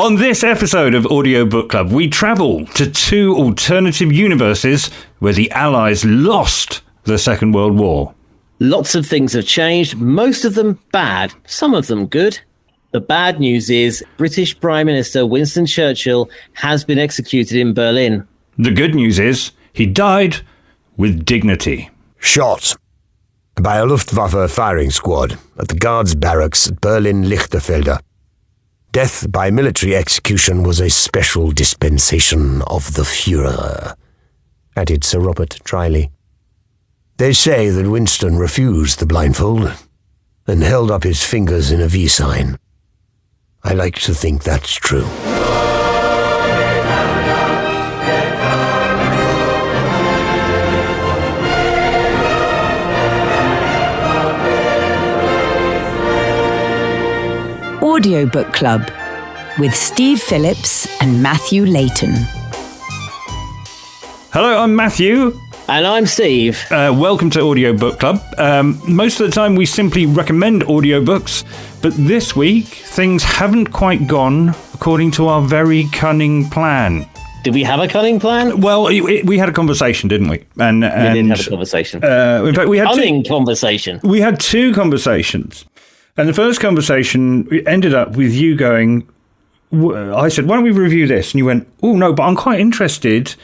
On this episode of Audiobook Club, we travel to two alternative universes where the Allies lost the Second World War. Lots of things have changed, most of them bad, some of them good. The bad news is British Prime Minister Winston Churchill has been executed in Berlin. The good news is he died with dignity. Shot by a Luftwaffe firing squad at the guards barracks at Berlin-Lichterfelde. Death by military execution was a special dispensation of the Führer, added Sir Robert dryly. They say that Winston refused the blindfold and held up his fingers in a V sign. I like to think that's true. Audiobook Club with Steve Phillips and Matthew Layton. Hello, I'm Matthew. And I'm Steve. Welcome to Audiobook Club. Most of the time we simply recommend audiobooks, but this week things haven't quite gone according to our very cunning plan. Did we have a cunning plan? Well, we had a conversation, didn't we? And we did have a conversation. In fact, we had conversation. We had two conversations. And the first conversation ended up with you going, I said, why don't we review this? And you went, oh, no, but I'm quite interested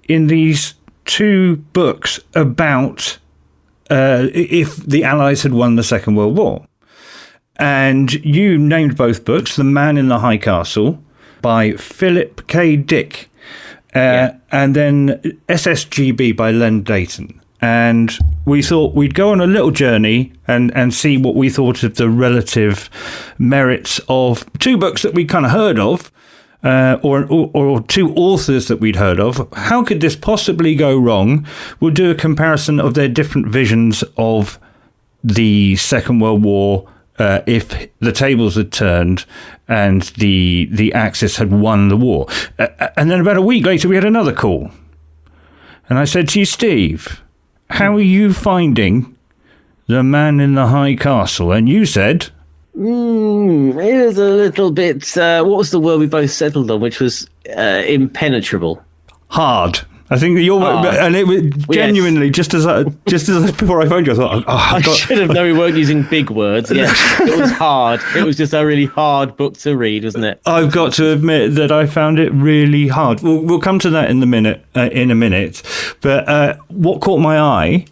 in these two books about if the Allies had won the Second World War. And you named both books, The Man in the High Castle by Philip K. Dick, and then SSGB by Len Deighton. And we thought we'd go on a little journey and see what we thought of the relative merits of two books that we kind of heard of, or two authors that we'd heard of. How could this possibly go wrong? We'll do a comparison of their different visions of the Second World War if the tables had turned and the Axis had won the war. And then about a week later, we had another call. And I said to you, Steve, how are you finding The Man in the High Castle? And you said... It was a little bit... what was the word we both settled on, which was impenetrable? Hard. I think and it was genuinely, yes. just as before I phoned you, I thought, I should have known we weren't using big words. Yeah, it was hard. It was just a really hard book to read, wasn't it? I've got to admit that I found it really hard. We'll come to that in a minute. But what caught my eye,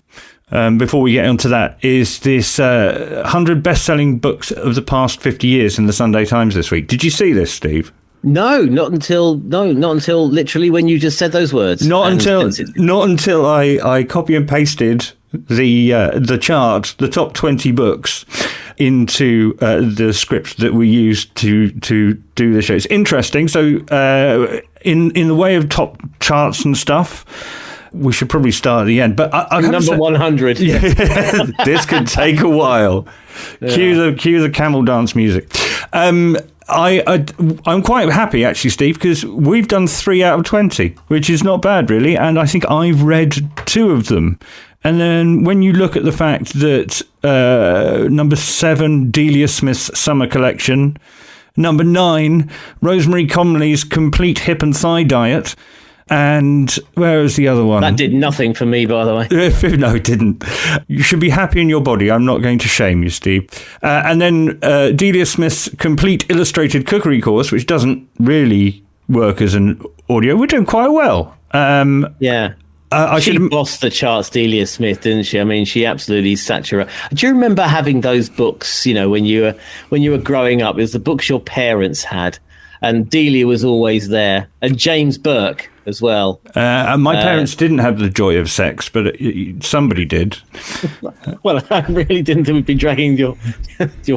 before we get onto that, is this 100 best-selling books of the past 50 years in the Sunday Times this week. Did you see this, Steve? No, not until literally when you just said those words. Not until I copy and pasted the chart, the top 20 books, into the script that we used to do the show. It's interesting. So in the way of top charts and stuff, we should probably start at the end. But I number 100. Yeah, this could take a while. Yeah. Cue the camel dance music. I'm quite happy, actually, Steve, because we've done 3 out of 20, which is not bad, really. And I think I've read 2 of them. And then when you look at the fact that number 7, Delia Smith's Summer Collection, number 9, Rosemary Conley's Complete Hip and Thigh Diet, and where was the other one? That did nothing for me, by the way. No, it didn't. You should be happy in your body. I'm not going to shame you, Steve. And then Delia Smith's Complete Illustrated Cookery Course, which doesn't really work as an audio. We're doing quite well. Yeah. She bossed the charts, Delia Smith, didn't she? I mean, she absolutely saturated. Do you remember having those books, when you were growing up? It was the books your parents had. And Delia was always there. And James Burke as well. My parents didn't have the joy of sex, but somebody did. Well, I really didn't think we'd be dragging your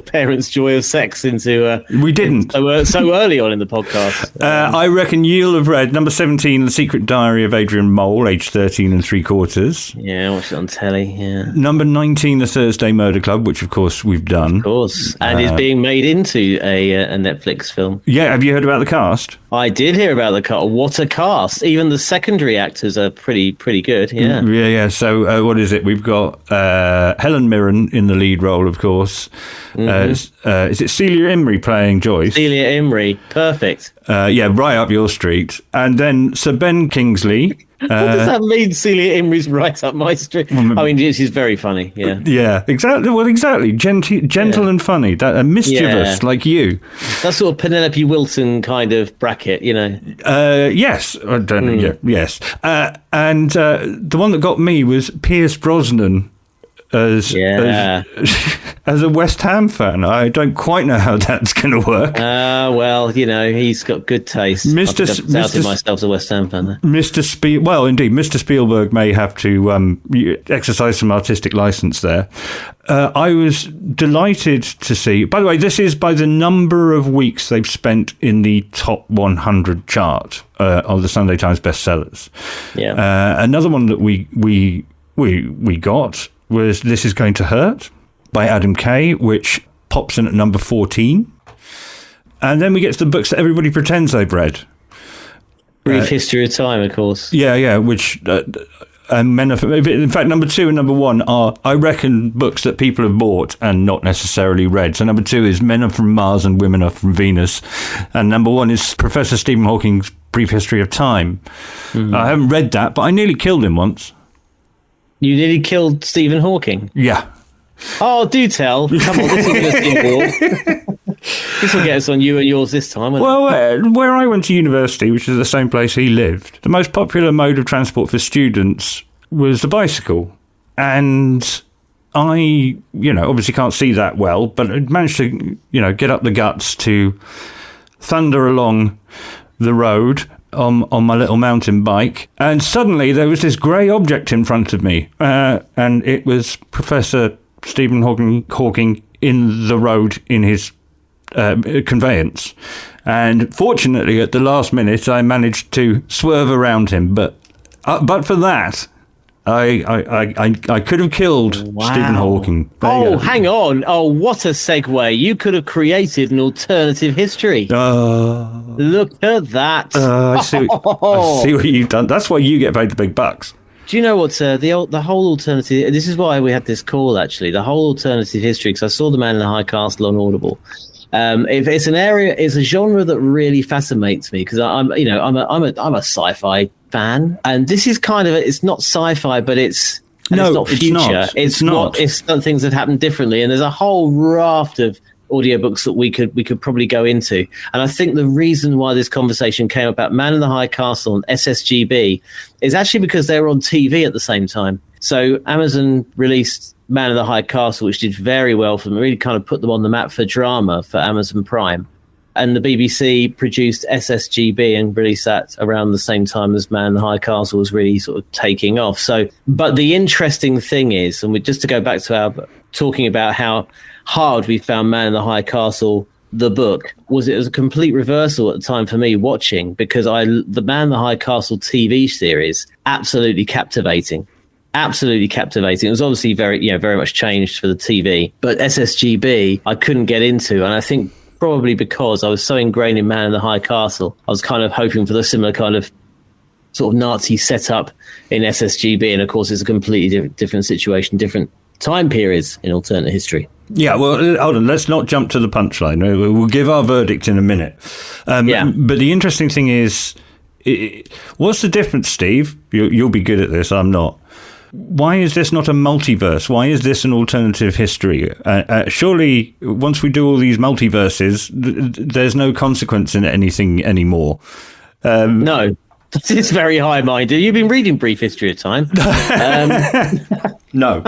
parents' joy of sex into... we didn't. So early on in the podcast. I reckon you'll have read number 17, The Secret Diary of Adrian Mole, aged 13 3/4. Yeah, I watched it on telly, yeah. Number 19, The Thursday Murder Club, which, of course, we've done. Of course, and is being made into a Netflix film. Yeah, have you heard about the cast? I did hear about the cast. What a cast. cast, even the secondary actors are pretty good. Yeah. Yeah. So what is it? We've got Helen Mirren in the lead role, of course. Is it Celia Imrie playing Joyce? Celia Imrie, perfect. Right up your street. And then Sir Ben Kingsley. What does that mean? Celia Imrie's right up my street. I mean, she's very funny. Yeah. Yeah, exactly. Well, exactly. Gentle and funny. That mischievous, like you. That sort of Penelope Wilton kind of bracket, you know. Yes. I don't know. Yeah, yes. And the one that got me was Pierce Brosnan as a West Ham fan. I don't quite know how that's going to work. Well, you know, he's got good taste. I've doubted myself as a West Ham fan there. Mr. Spielberg may have to exercise some artistic license there. I was delighted to see. By the way, this is by the number of weeks they've spent in the top 100 chart of the Sunday Times bestsellers. Yeah. Another one that we got was This Is Going to Hurt by Adam Kay, which pops in at number 14. And then we get to the books that everybody pretends they've read. Brief History of Time, of course. Yeah, which... in fact, number 2 and number 1 are, I reckon, books that people have bought and not necessarily read. So number 2 is Men Are From Mars and Women Are From Venus. And number 1 is Professor Stephen Hawking's Brief History of Time. I haven't read that, but I nearly killed him once. You nearly killed Stephen Hawking? Yeah. Oh, do tell. Come on, this will get us involved. This will get us on you and yours this time. Well, where I went to university, which is the same place he lived, the most popular mode of transport for students was the bicycle. And I, obviously can't see that well, but I managed to, get up the guts to thunder along the road on my little mountain bike, and suddenly there was this grey object in front of me, and it was Professor Stephen Hawking in the road in his conveyance. And fortunately, at the last minute, I managed to swerve around him. But for that, I could have killed Stephen Hawking. Hang on. Oh, what a segue. You could have created an alternative history. Look at that. I see what you've done. That's why you get paid the big bucks. Do you know what, the whole alternative... This is why we had this call, actually. The whole alternative history, because I saw The Man in the High Castle on Audible. If it's it's a genre that really fascinates me, because I'm a sci-fi fan, and this is kind of it's not sci-fi, but it's not future. It's things that happen differently, and there's a whole raft of audiobooks that we could probably go into. And I think the reason why this conversation came about Man in the High Castle and SSGB is actually because they were on TV at the same time. So Amazon released Man in the High Castle, which did very well for them, really kind of put them on the map for drama for Amazon Prime. And the BBC produced SSGB and released that around the same time as Man in the High Castle was really sort of taking off. So, but the interesting thing is, and just to go back to our talking about how hard we found Man in the High Castle, the book, was a complete reversal at the time for me watching, because the Man in the High Castle TV series, absolutely captivating. Absolutely captivating. It was obviously very much changed for the TV, but SSGB I couldn't get into, and I think probably because I was so ingrained in Man in the High Castle, I was kind of hoping for the similar kind of sort of Nazi setup in SSGB, and of course it's a completely different situation, different time periods in alternate history. Yeah, well, hold on, let's not jump to the punchline. We'll give our verdict in a minute. But the interesting thing is, what's the difference, Steve? You'll be good at this, I'm not. Why is this not a multiverse? Why is this an alternative history? Surely, once we do all these multiverses, there's no consequence in anything anymore. No, it's very high-minded. You've been reading Brief History of Time. No.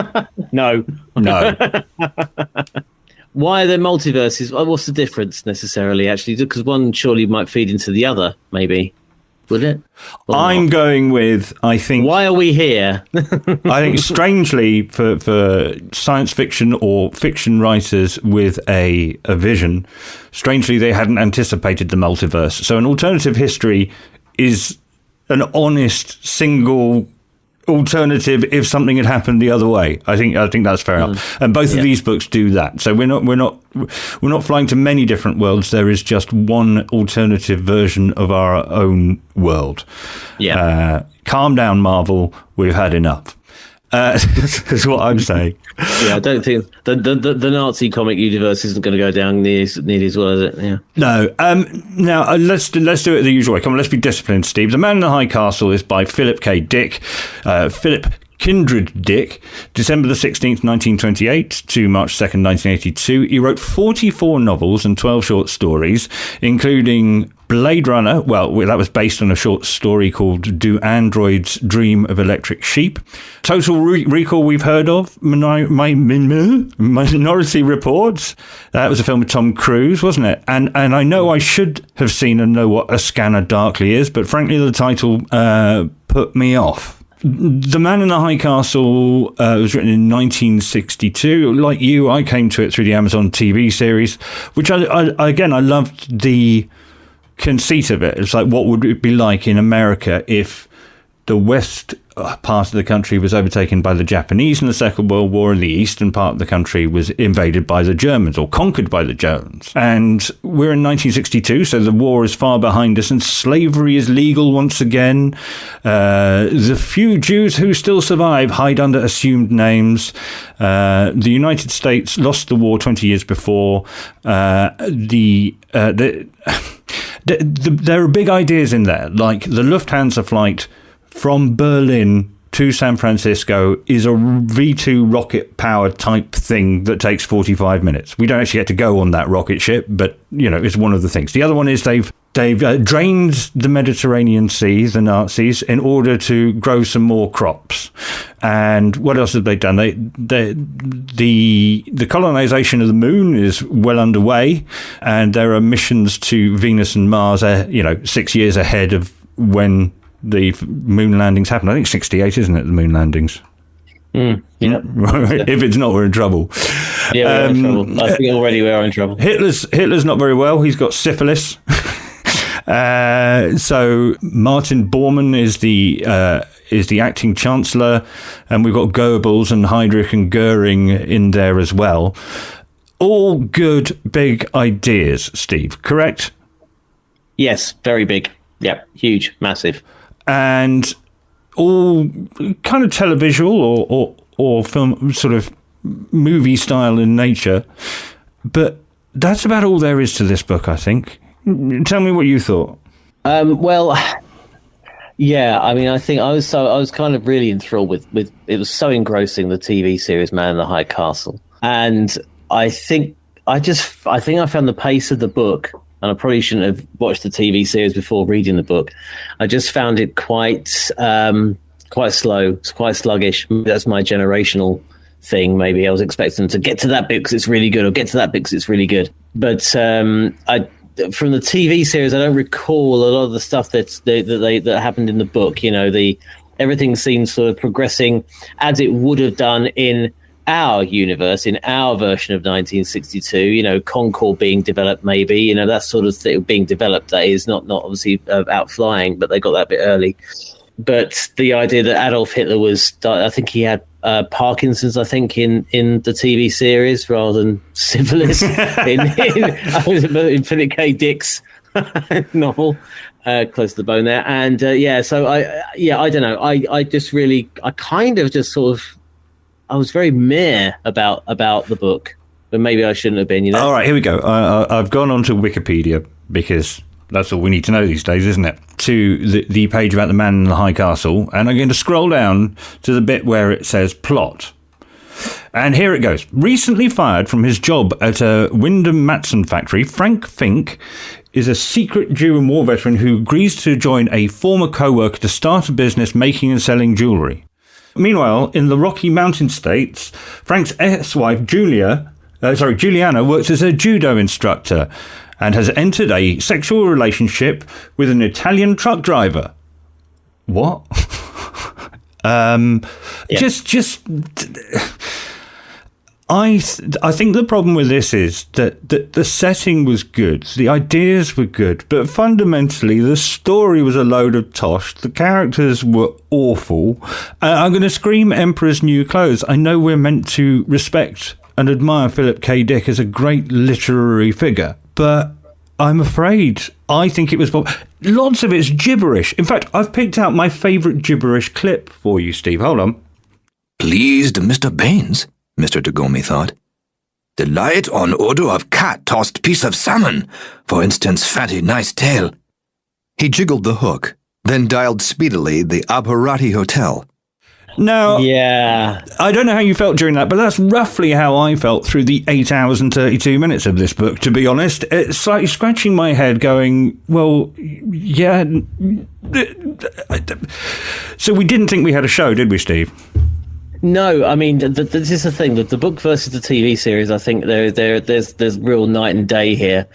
Why are there multiverses? What's the difference necessarily, actually? Because one surely might feed into the other, maybe. Would it? I'm going with, I think... Why are we here? I think, strangely, for science fiction or fiction writers with a vision, strangely, they hadn't anticipated the multiverse. So an alternative history is an honest, single alternative if something had happened the other way. I think that's fair enough. And both of these books do that. So we're not flying to many different worlds. There is just one alternative version of our own world. Yeah. Calm down, Marvel. We've had enough. That's what I'm saying. Yeah, I don't think the Nazi comic universe isn't going to go down nearly as well, is it? Yeah. No. Now let's do it the usual way. Come on, let's be disciplined, Steve. The Man in the High Castle is by Philip K. Dick. Philip Kindred Dick, December the 16th, 1928 to March 2nd, 1982. He wrote 44 novels and 12 short stories, including Blade Runner. Well, that was based on a short story called Do Androids Dream of Electric Sheep? Total Recall we've heard of. Minority Reports. That was a film with Tom Cruise, wasn't it? And I know I should have seen and know what A Scanner Darkly is, but frankly the title put me off. The Man in the High Castle was written in 1962. Like you, I came to it through the Amazon TV series, which I loved the conceit of it. It's like, what would it be like in America if the west part of the country was overtaken by the Japanese in the Second World War and the eastern part of the country was invaded by the Germans or conquered by the Germans. And we're in 1962, so the war is far behind us and slavery is legal once again. The few Jews who still survive hide under assumed names. The United States lost the war 20 years before. There are big ideas in there, like the Lufthansa flight from Berlin to San Francisco is a V2 rocket-powered type thing that takes 45 minutes. We don't actually get to go on that rocket ship, but, it's one of the things. The other one is they've drained the Mediterranean Sea, the Nazis, in order to grow some more crops. And what else have they done? The colonization of the moon is well underway, and there are missions to Venus and Mars, 6 years ahead of when the moon landings happened. I think 68, isn't it, the moon landings? Yeah. If it's not, we're in trouble. Yeah, we're in trouble. I think already we are in trouble. Hitler's not very well. He's got syphilis. So Martin Bormann is the acting chancellor, and we've got Goebbels and Heydrich and Goering in there as well. All good, big ideas, Steve, correct? Yes, very big. Yeah, huge, massive. And all kind of televisual or film, sort of movie style in nature. But that's about all there is to this book, I think. Tell me what you thought. Well, yeah, I mean, I think I was kind of really enthralled with it was so engrossing, the TV series Man in the High Castle. And I think I found the pace of the book, and I probably shouldn't have watched the TV series before reading the book. I just found it quite slow, it's quite sluggish. That's my generational thing. Maybe I was expecting to get to that bit because it's really good, or get to that bit because it's really good. But from the TV series, I don't recall a lot of the stuff that happened in the book. Everything seems sort of progressing as it would have done in our universe, in our version of 1962, Concorde being developed, maybe, that sort of thing being developed. That is not obviously out flying, but they got that a bit early. But the idea that Adolf Hitler I think he had Parkinson's, I think, in the TV series rather than syphilis in Philip K. Dick's novel, Close to the Bone there. And so I don't know. I was very meh about the book, but maybe I shouldn't have been, All right, here we go. I've gone on to Wikipedia because that's all we need to know these days, isn't it? To the page about the Man in the High Castle, and I'm going to scroll down to the bit where it says plot. And here it goes. Recently fired from his job at a Wyndham Matson factory, Frank Fink is a secret Jew and war veteran who agrees to join a former co-worker to start a business making and selling jewellery. Meanwhile, in the Rocky Mountain states, Frank's ex-wife, Juliana, works as a judo instructor and has entered a sexual relationship with an Italian truck driver. What? I think the problem with this is that the setting was good, the ideas were good, but fundamentally the story was a load of tosh. The characters were awful. I'm going to scream Emperor's New Clothes. I know we're meant to respect and admire Philip K. Dick as a great literary figure, but I'm afraid I think it was... Lots of it's gibberish. In fact, I've picked out my favourite gibberish clip for you, Steve. Hold on. Pleased Mr. Baines, Mr. Tagomi thought. Delight on odor of cat-tossed piece of salmon, for instance, fatty nice tail. He jiggled the hook, then dialed speedily the Abharati Hotel. Now, yeah, I don't know how you felt during that, but that's roughly how I felt through the 8 hours and 32 minutes of this book, to be honest. It's slightly scratching my head going, well, yeah. So we didn't think we had a show, did we, Steve? No, I mean, this is the thing, that the book versus the TV series, I think there's real night and day here.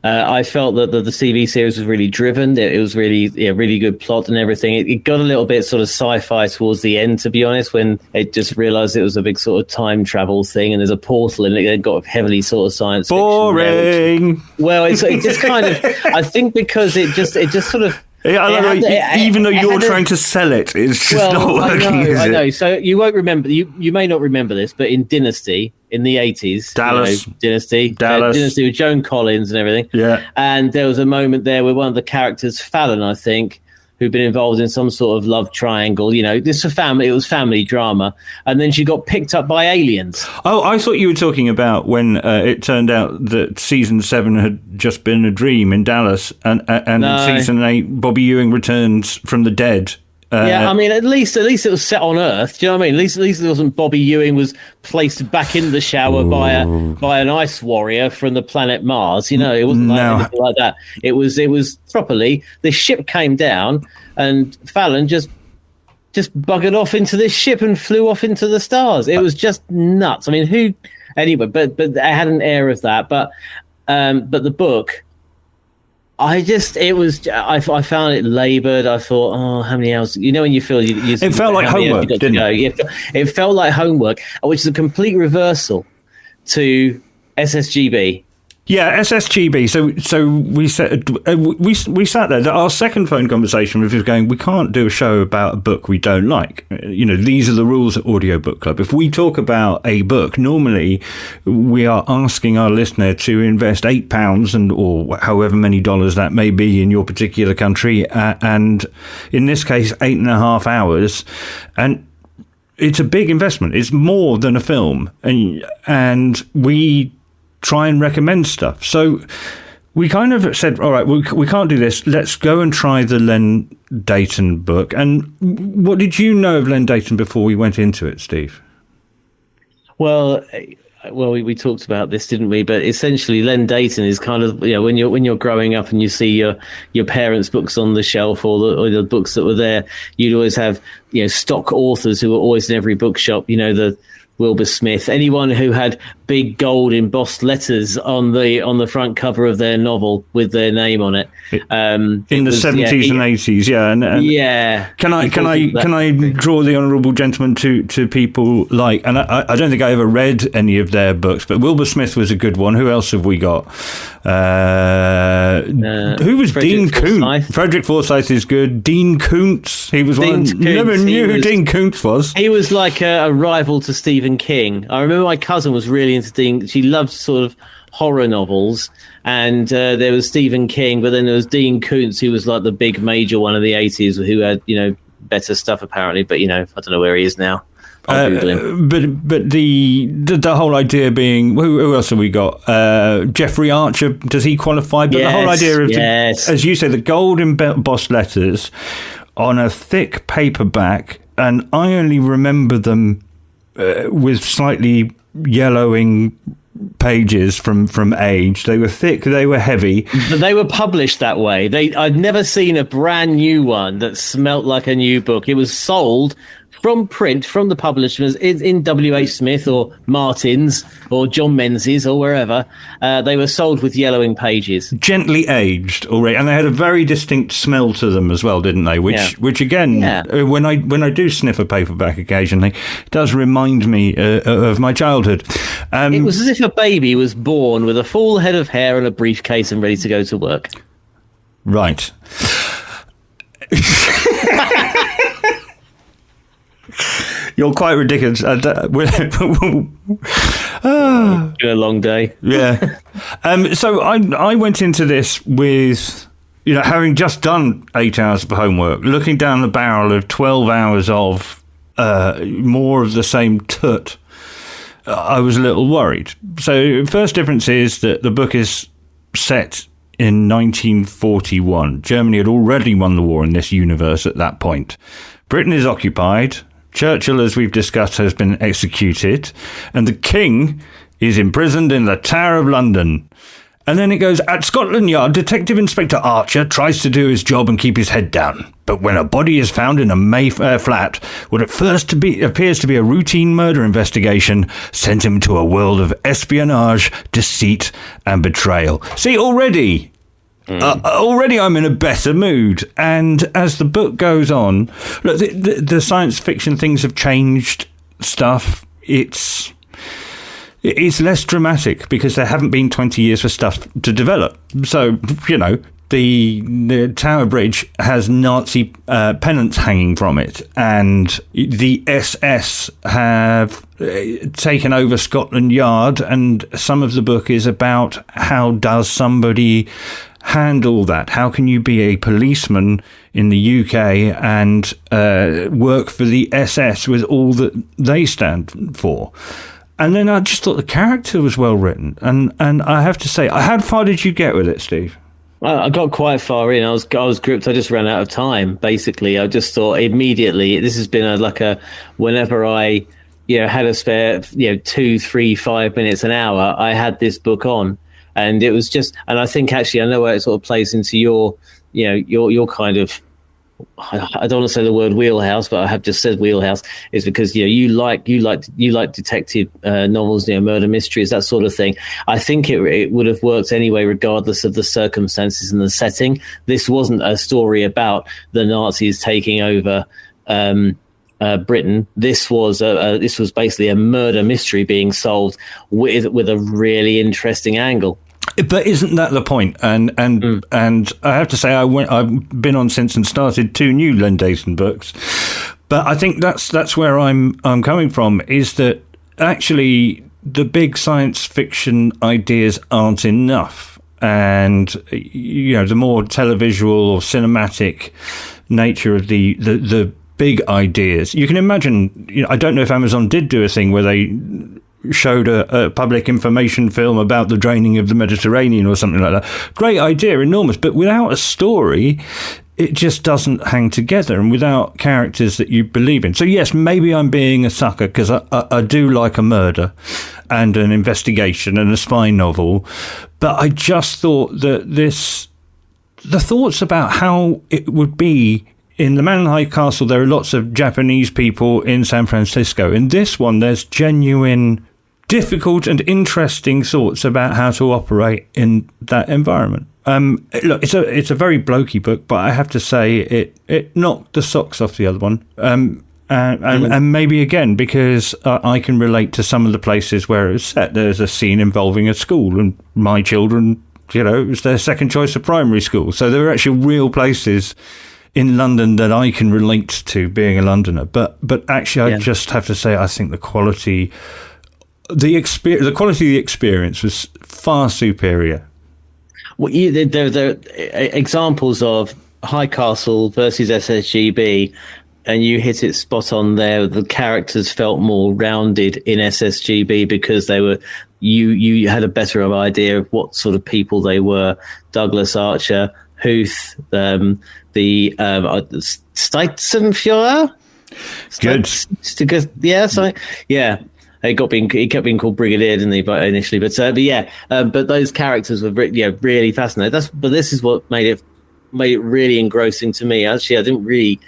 I felt that the TV series was really driven. It was really, really good plot and everything. It got a little bit sort of sci-fi towards the end, to be honest, when it just realised it was a big sort of time travel thing and there's a portal and it got heavily sort of science fiction. Boring! Well, it just kind of, I think because it just sort of, yeah, even though you're trying to sell it, it's just not working. I know. So you won't remember. You may not remember this, but in Dynasty in the 80s, Dallas, Dynasty with Joan Collins and everything. Yeah. And there was a moment there where one of the characters, Fallon, I think, who'd been involved in some sort of love triangle. This was family. It was family drama, and then she got picked up by aliens. Oh, I thought you were talking about when it turned out that season 7 had just been a dream in Dallas, and No. in season 8, Bobby Ewing returns from the dead. Yeah, I mean, at least it was set on Earth. Do you know what I mean? At least it wasn't Bobby Ewing was placed back in the shower by an ice warrior from the planet Mars. It wasn't anything like that. It was properly. The ship came down, and Fallon just buggered off into this ship and flew off into the stars. It was just nuts. I mean, who? Anyway, but I had an air of that. But the book. I found it laboured. I thought, oh, how many hours? When you feel it felt like homework, didn't it? It felt like homework, which is a complete reversal to SSGB. Yeah, SSGB. So we said we sat there. Our second phone conversation was going, we can't do a show about a book we don't like. These are the rules at Audiobook Club. If we talk about a book, normally we are asking our listener to invest £8 or however many dollars that may be in your particular country, and in this case, 8.5 hours, and it's a big investment. It's more than a film, and we try and recommend stuff. So we kind of said, all right, we can't do this. Let's go and try the Len Deighton book. And what did you know of Len Deighton before we went into it, Steve? Well, we talked about this, didn't we? But essentially, Len Deighton is kind of, when you're growing up and you see your parents' books on the shelf or the books that were there, you'd always have stock authors who were always in every bookshop. The Wilbur Smith, anyone who had big gold embossed letters on the front cover of their novel with their name on it. In the 70s and 80s, yeah. And yeah. Can I draw the honourable gentleman to people like, and I don't think I ever read any of their books, but Wilbur Smith was a good one. Who else have we got? Who was Dean Koontz? Frederick Forsyth is good. Dean Koontz, he was one. Never knew who Dean Koontz was. He was like a rival to Stephen King. I remember my cousin was really into Dean. She loved sort of horror novels, and there was Stephen King, but then there was Dean Koontz, who was like the big major one of the 80s, who had better stuff apparently. But I don't know where he is now. I'll Google him. But the whole idea being, who else have we got? Jeffrey Archer, does he qualify? But the whole idea of, as you say, the gold embossed letters on a thick paperback, and I only remember them with slightly yellowing pages from age. They were thick, they were heavy. They were published that way. I'd never seen a brand new one that smelt like a new book. It was sold from print, from the publishers in W.H. Smith or Martin's or John Menzies or wherever, they were sold with yellowing pages. Gently aged already. And they had a very distinct smell to them as well, didn't they? Which again, when I do sniff a paperback occasionally, it does remind me of my childhood. It was as if a baby was born with a full head of hair and a briefcase and ready to go to work. Right. You're quite ridiculous. It's been a long day. Yeah. So I went into this with, having just done 8 hours of homework, looking down the barrel of 12 hours of more of the same tut. I was a little worried. So first difference is that the book is set in 1941. Germany had already won the war in this universe at that point. Britain is occupied. Churchill, as we've discussed, has been executed. And the king is imprisoned in the Tower of London. And then it goes, at Scotland Yard, Detective Inspector Archer tries to do his job and keep his head down. But when a body is found in a Mayfair flat, what at first appears to be a routine murder investigation sent him to a world of espionage, deceit, and betrayal. See, already I'm in a better mood. And as the book goes on, look, the science fiction things have changed stuff. It's less dramatic because there haven't been 20 years for stuff to develop. So, the Tower Bridge has Nazi pennants hanging from it, and the SS have taken over Scotland Yard, and some of the book is about how does somebody handle that? How can you be a policeman in the UK and work for the SS with all that they stand for? And then I just thought the character was well written, and I have to say, how far did you get with it, Steve? I got quite far in. I was gripped. I just ran out of time. Basically, I just thought immediately this has been whenever I had a spare 2, 3, 5 minutes, an hour, I had this book on, and it was just. And I think actually I know where it sort of plays into your kind of. I don't want to say the word wheelhouse, but I have just said wheelhouse. Is because you like detective novels, murder mysteries, that sort of thing. I think it would have worked anyway, regardless of the circumstances and the setting. This wasn't a story about the Nazis taking over Britain. This was basically a murder mystery being solved with a really interesting angle. But isn't that the point? And I have to say, I've been on since and started 2 new Len Deighton books. But I think that's where I'm coming from, is that actually the big science fiction ideas aren't enough. And, the more televisual or cinematic nature of the big ideas. You can imagine, I don't know if Amazon did do a thing where they showed a public information film about the draining of the Mediterranean or something like that. Great idea, enormous, but without a story, it just doesn't hang together, and without characters that you believe in. So yes, maybe I'm being a sucker because I do like a murder and an investigation and a spy novel, but I just thought that the thoughts about how it would be in the Man in High Castle, there are lots of Japanese people in San Francisco. In this one, there's genuine difficult and interesting thoughts about how to operate in that environment. Look, it's a very blokey book, but I have to say it knocked the socks off the other one. And maybe again because I can relate to some of the places where it's set. There's a scene involving a school, and my children, it was their second choice of primary school. So there are actually real places in London that I can relate to, being a Londoner. But actually, I just have to say, I think the quality. The quality of the experience was far superior. Well, there are examples of High Castle versus SSGB, and you hit it spot on there. The characters felt more rounded in SSGB because they were you had a better idea of what sort of people they were. Douglas Archer, Huth, the Steizenführer. Good. Yeah. He kept being called Brigadier, didn't he? But initially, but those characters were really fascinating. But this is what made it really engrossing to me. Actually, I didn't really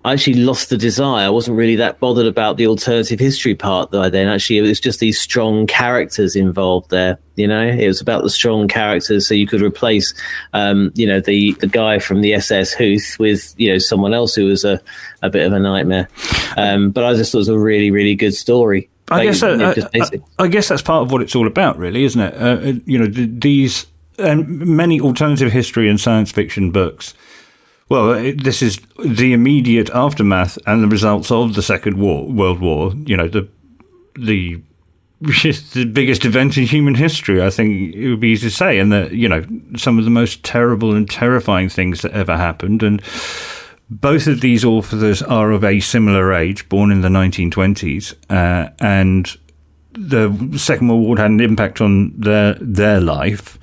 I actually lost the desire. I wasn't really that bothered about the alternative history part that I then actually, it was just these strong characters involved there. You know, it was about the strong characters. So you could replace, the guy from the SS Huth with, someone else who was a bit of a nightmare. But I just thought it was a really, really good story. I guess that's part of what it's all about, really, isn't it? These and many alternative history and science fiction books. Well, this is the immediate aftermath and the results of the Second World War. The biggest event in human history, I think it would be easy to say, and some of the most terrible and terrifying things that ever happened. And both of these authors are of a similar age, born in the 1920s, and the Second World War had an impact on their life.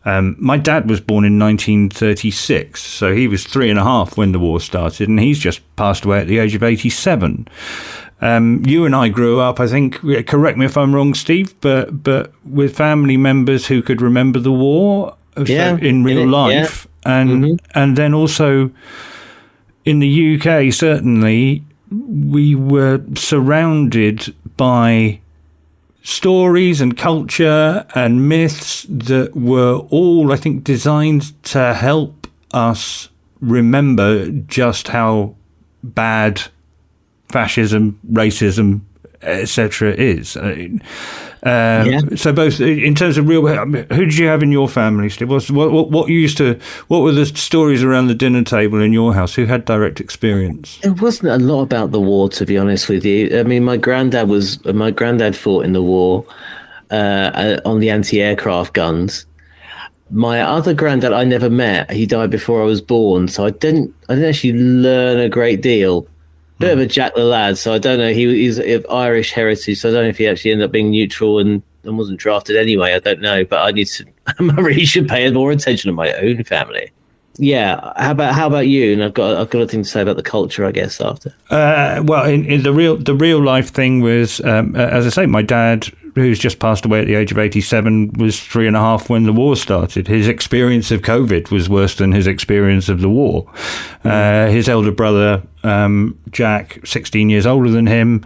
My dad was born in 1936, so he was 3.5 when the war started, and he's just passed away at the age of 87. You and I grew up, I think, correct me if I'm wrong, Steve, but with family members who could remember the war in real life. And then also in the UK, certainly, we were surrounded by stories and culture and myths that were all, I think, designed to help us remember just how bad fascism, racism, etc. is. So both in terms of real, who did you have in your family, Steve? What were the stories around the dinner table in your house? Who had direct experience? It wasn't a lot about the war, to be honest with you. I mean, my granddad fought in the war on the anti-aircraft guns. My other granddad I never met. He died before I was born, so I didn't actually learn a great deal. Bit of a Jack the Lad, so I don't know. He's of Irish heritage, so I don't know if he actually ended up being neutral and wasn't drafted anyway. I don't know, but I really should pay more attention to my own family. Yeah, how about you? And I've got a thing to say about the culture, I guess, after. Well, in the real life thing was, as I say, my dad, who's just passed away at the age of 87, was 3.5 when the war started. His experience of COVID was worse than his experience of the war. His elder brother, Jack, 16 years older than him,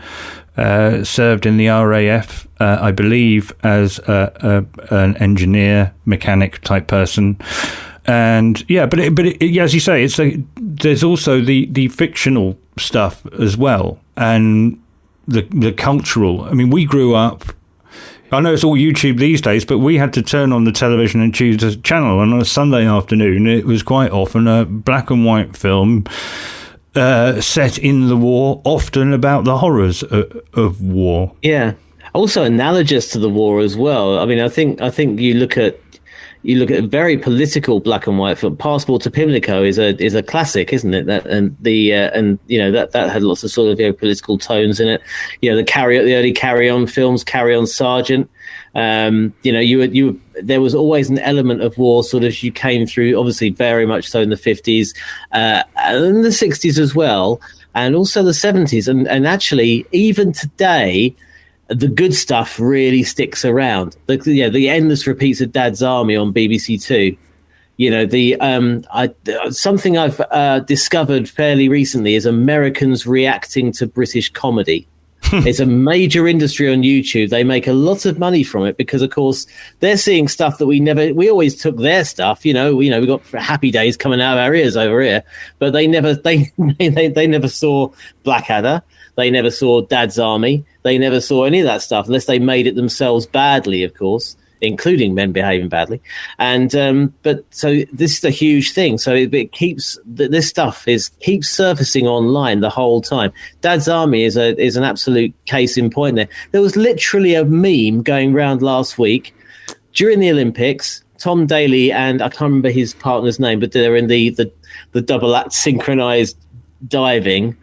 served in the RAF, I believe, as an engineer, mechanic type person. And but as you say, there's also the fictional stuff as well, and the cultural. I mean, we grew up. I know it's all YouTube these days, but we had to turn on the television and choose a channel. And on a Sunday afternoon, it was quite often a black and white film set in the war, often about the horrors of war. Yeah, also analogous to the war as well. I mean, I think you look at a very political black and white film. Passport to Pimlico is a classic, isn't it? That that had lots of sort of political tones in it. The early Carry On films, Carry On Sergeant. There was always an element of war, sort of, you came through, obviously very much so in the 50s and the 60s as well, and also the 70s, and actually even today. The good stuff really sticks around. The endless repeats of Dad's Army on BBC Two. Something I've discovered fairly recently is Americans reacting to British comedy. It's a major industry on YouTube. They make a lot of money from it because, of course, they're seeing stuff that we always took their stuff. We got Happy Days coming out of our ears over here, but they never saw Blackadder. They never saw Dad's Army. They never saw any of that stuff unless they made it themselves badly, of course, including Men Behaving Badly. And but so this is a huge thing. So it keeps this stuff keeps surfacing online the whole time. Dad's Army is an absolute case in point there. There was literally a meme going around last week during the Olympics. Tom Daley and I can't remember his partner's name, but they're in the double act synchronized diving.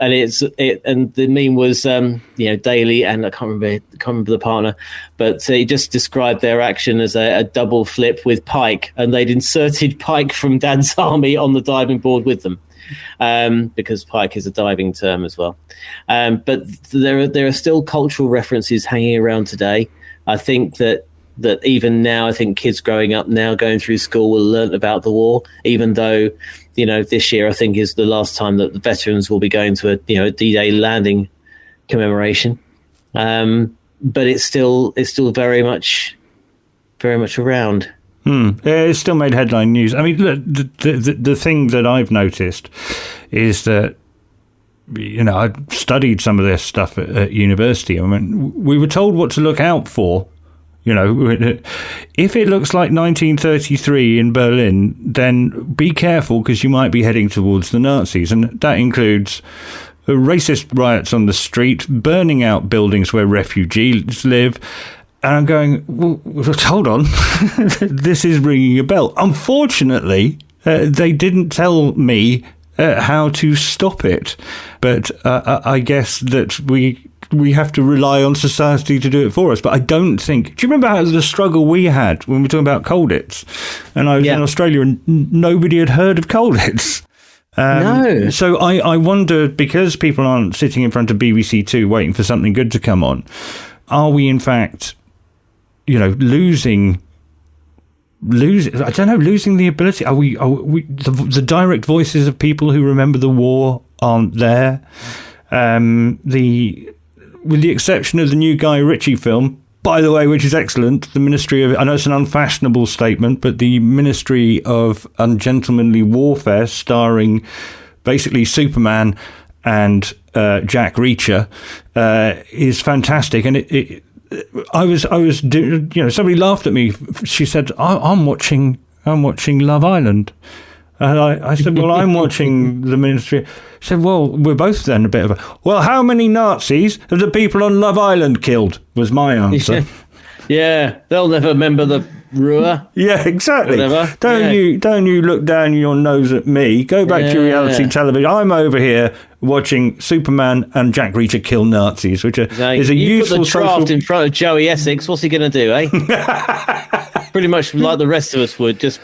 And and the meme was Daley and I can't remember the partner, but he just described their action as a double flip with Pike, and they'd inserted Pike from Dad's Army on the diving board with them, because Pike is a diving term as well. But there are still cultural references hanging around today. I think that that even now, I think kids growing up now, going through school, will learn about the war, even though, this year I think is the last time that the veterans will be going to a D-Day landing commemoration. But it's still very much around. It's still made headline news. I mean, look, the thing that I've noticed is that, I studied some of this stuff at university. I mean, we were told what to look out for. If it looks like 1933 in Berlin, then be careful, because you might be heading towards the Nazis. And that includes racist riots on the street, burning out buildings where refugees live. And I'm going, well, hold on, this is ringing a bell. Unfortunately, they didn't tell me how to stop it. But I guess that we have to rely on society to do it for us. But I don't think... Do you remember the struggle we had when we were talking about Colditz? And I was in Australia and nobody had heard of Colditz. No. So I wonder, because people aren't sitting in front of BBC Two waiting for something good to come on, are we in fact, losing the ability? Are we the direct voices of people who remember the war aren't there? With the exception of the new Guy Ritchie film, by the way, which is excellent, the Ministry of... I know it's an unfashionable statement, but the Ministry of Ungentlemanly Warfare, starring basically Superman and Jack Reacher, is fantastic. And somebody laughed at me. She said, I'm watching Love Island. And I said, well, I'm watching the Ministry. She said, well, we're both then a bit of a... Well, how many Nazis have the people on Love Island killed, was my answer. Yeah, they'll never remember the Ruhr. Yeah, exactly. Whatever. Don't you look down your nose at me. Go back to reality television. I'm over here watching Superman and Jack Reacher kill Nazis, which is a useful... You put the draft in front of Joey Essex, what's he going to do, eh? Pretty much like the rest of us would, just,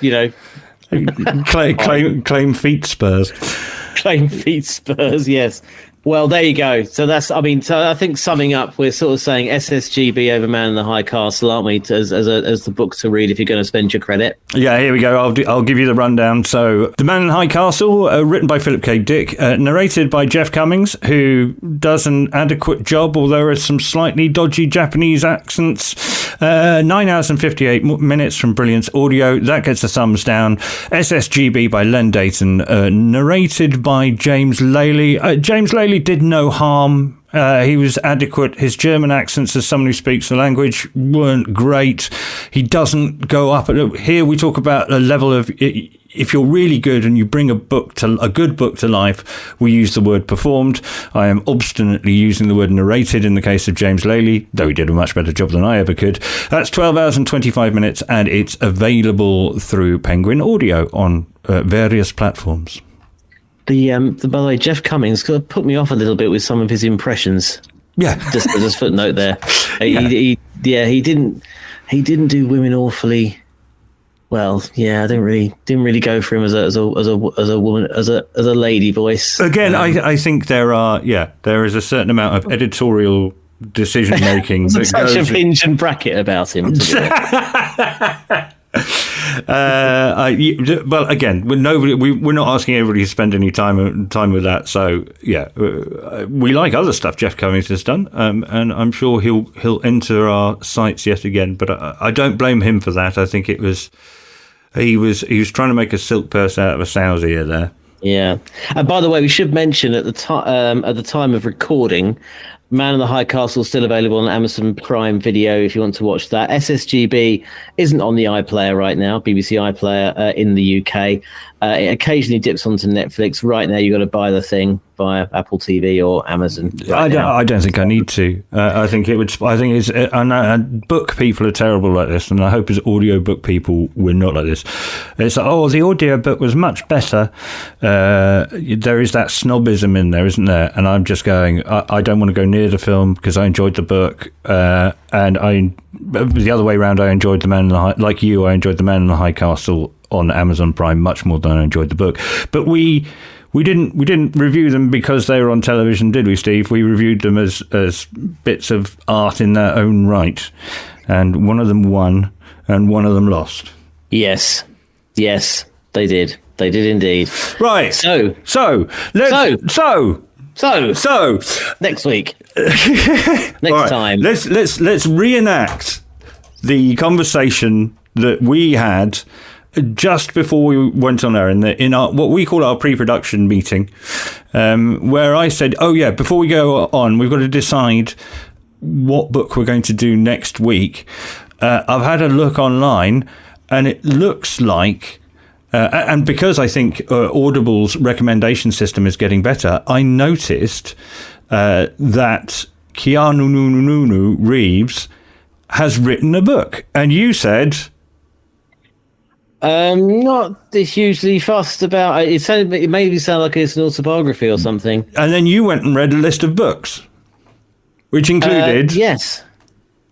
claim feet spurs. Claim feet spurs, yes. Well, there you go. So I think summing up, we're sort of saying SSGB over Man in the High Castle, aren't we? As the book to read if you're going to spend your credit. Yeah, here we go. I'll give you the rundown. So, The Man in the High Castle, written by Philip K. Dick, narrated by Jeff Cummings, who does an adequate job, although there are some slightly dodgy Japanese accents. 9 hours and 58 minutes from Brilliance Audio. That gets the thumbs down. SSGB by Len Deighton, narrated by James Lailey. James Lailey did no harm. He was adequate. His German accents, as someone who speaks the language, weren't great. He doesn't go up. Here we talk about a level of... If you're really good and you bring a good book to life, we use the word performed. I am obstinately using the word narrated in the case of James Lailey, though he did a much better job than I ever could. That's 12 hours and 25 minutes, and it's available through Penguin Audio on various platforms. By the way, Jeff Cummings put me off a little bit with some of his impressions. Yeah, just footnote there. He didn't do women awfully well. Yeah, I didn't really go for him as a woman, as a lady voice. Again, I think there is a certain amount of editorial decision making. Such a hinge and bracket about him. Well, again, we're not asking everybody to spend any time with that. So yeah, we like other stuff Jeff Cummings has done, and I'm sure he'll enter our sights yet again. But I don't blame him for that. I think he was trying to make a silk purse out of a sow's ear there. Yeah. And by the way, we should mention at the time of recording, Man in the High Castle is still available on Amazon Prime Video if you want to watch that. SSGB isn't on the iPlayer right now, BBC iPlayer in the UK. It occasionally dips onto Netflix. Right now, you've got to buy the thing via Apple TV or Amazon. I don't think I need to. I think it's. I know book people are terrible like this, and I hope as audiobook people we're not like this. It's like, the audiobook was much better. There is that snobism in there, isn't there? And I'm just going, I don't want to go near enjoy the film because I enjoyed the book, and the other way around, I enjoyed The Man in the High, like you, I enjoyed The Man in the High Castle on Amazon Prime much more than I enjoyed the book. But we didn't review them because they were on television, did we, Steve? We reviewed them as bits of art in their own right, and one of them won and one of them lost. Yes, they did. They did indeed. Right. So next week. Next time. Let's reenact the conversation that we had just before we went on air in our what we call our pre-production meeting, where I said, "Oh yeah, before we go on, we've got to decide what book we're going to do next week." I've had a look online, and it looks like. And because I think Audible's recommendation system is getting better, I noticed that Keanu Reeves has written a book. And you said... not hugely fussed about it. It made me sound like it's an autobiography or something. And then you went and read a list of books, which included... yes.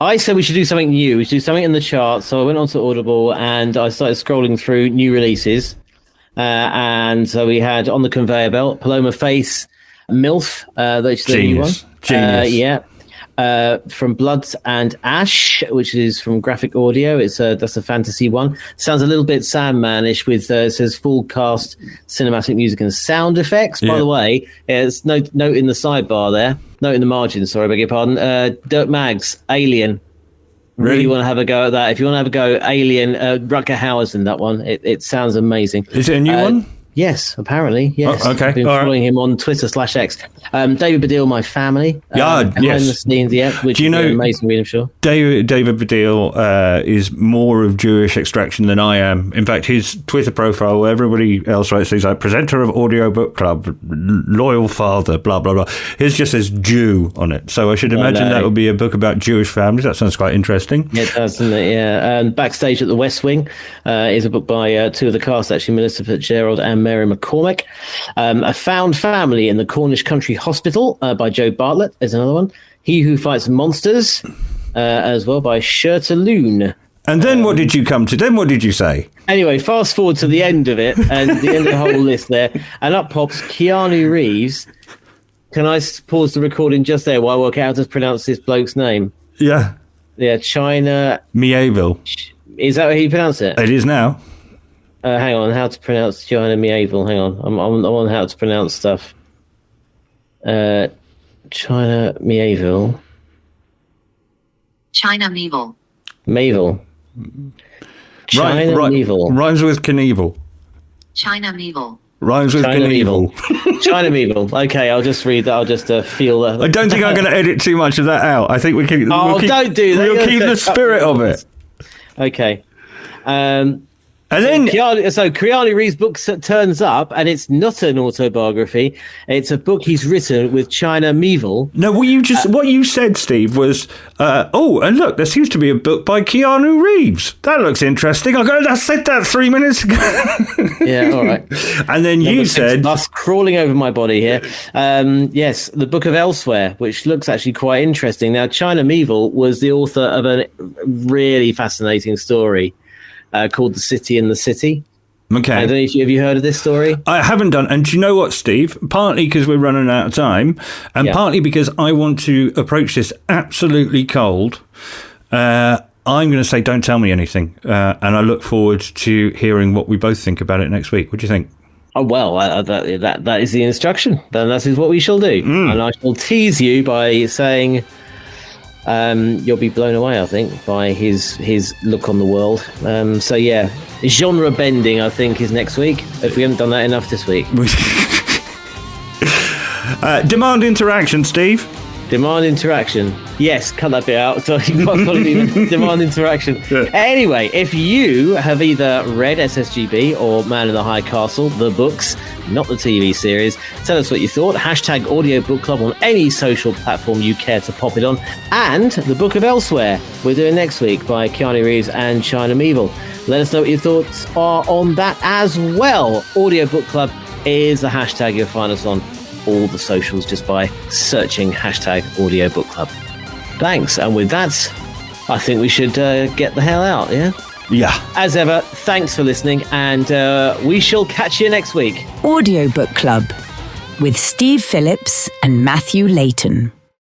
I said we should do something new. We should do something in the charts. So I went onto Audible and I started scrolling through new releases. And so we had on the conveyor belt Paloma Faith's MILF, that's the new one. Genius. From Blood and Ash, which is from Graphic Audio. That's a fantasy one. Sounds a little bit Sandman-ish with it says full cast cinematic music and sound effects. By the way, there's note in the sidebar there. Note in the margin, sorry, I beg your pardon. Dirk Maggs, Alien. Really want to have a go at that. If you want to have a go, Alien, Rutger Hauer's in that one. It sounds amazing. Is it a new one? Yes, apparently. Yes. Oh, okay. I've been following him on Twitter /X. David Baddiel, My Family. Yes. Behind the scenes, which is an amazing read, I'm sure. David Baddiel is more of Jewish extraction than I am. In fact, his Twitter profile, everybody else writes things like presenter of audiobook club, loyal father, blah, blah, blah. His just says Jew on it. So I should imagine that would be a book about Jewish families. That sounds quite interesting. It does, doesn't it? Yeah. Backstage at the West Wing is a book by two of the cast, actually, Melissa Fitzgerald and Mary McCormick. A Found Family in the Cornish Country Hospital by Joe Bartlett is another one. He Who Fights Monsters as well by Shirta Loon. And then what did you come to? Then what did you say? Anyway, fast forward to the end of it and the end of the whole list there, and up pops Keanu Reeves. Can I pause the recording just there while I work out how to pronounce this bloke's name? Yeah, China Mieville. Is that how you pronounce it? It is now. Hang on, how to pronounce China Mieville. Hang on, I'm on how to pronounce stuff. China Mieville. China Mieville. China Mieville. Rhymes with Knievel. China Mieville. Rhymes with Knievel. China Mieville. Okay, I'll just read that. I'll just feel that. I don't think I'm going to edit too much of that out. I think we can. Don't do that. We'll keep the spirit of it. Okay. And then Keanu Reeves' book turns up, and it's not an autobiography. It's a book he's written with China Mieville. No, what you said, Steve, was, and look, there seems to be a book by Keanu Reeves. That looks interesting. I said that 3 minutes ago. Yeah, all right. And then you said... That's crawling over my body here. Yes, the Book of Elsewhere, which looks actually quite interesting. Now, China Mieville was the author of a really fascinating story called The City in the City. Okay. I don't know if have you heard of this story? I haven't done. And do you know what, Steve? Partly because we're running out of time, and partly because I want to approach this absolutely cold. I'm going to say, don't tell me anything. And I look forward to hearing what we both think about it next week. What do you think? Oh, well, that is the instruction. Then that is what we shall do. And I shall tease you by saying... you'll be blown away, I think, by his look on the world. So yeah, genre bending, I think, is next week. If we haven't done that enough this week. Demand interaction, Steve. Demand interaction. Yes, cut that bit out. So demand interaction. Anyway, if you have either read SSGB or Man in the High Castle, the books, not the TV series, tell us what you thought. Hashtag Audiobook Club on any social platform you care to pop it on. And the Book of Elsewhere we're doing next week by Keanu Reeves and China Mieville. Let us know what your thoughts are on that as well. Audiobook Club is the hashtag you'll find us on. all the socials just by searching #audiobook club. Thanks. And with that, I think we should get the hell out, yeah? Yeah. As ever, thanks for listening, and we shall catch you next week. Audiobook Club with Steve Phillips and Matthew Layton.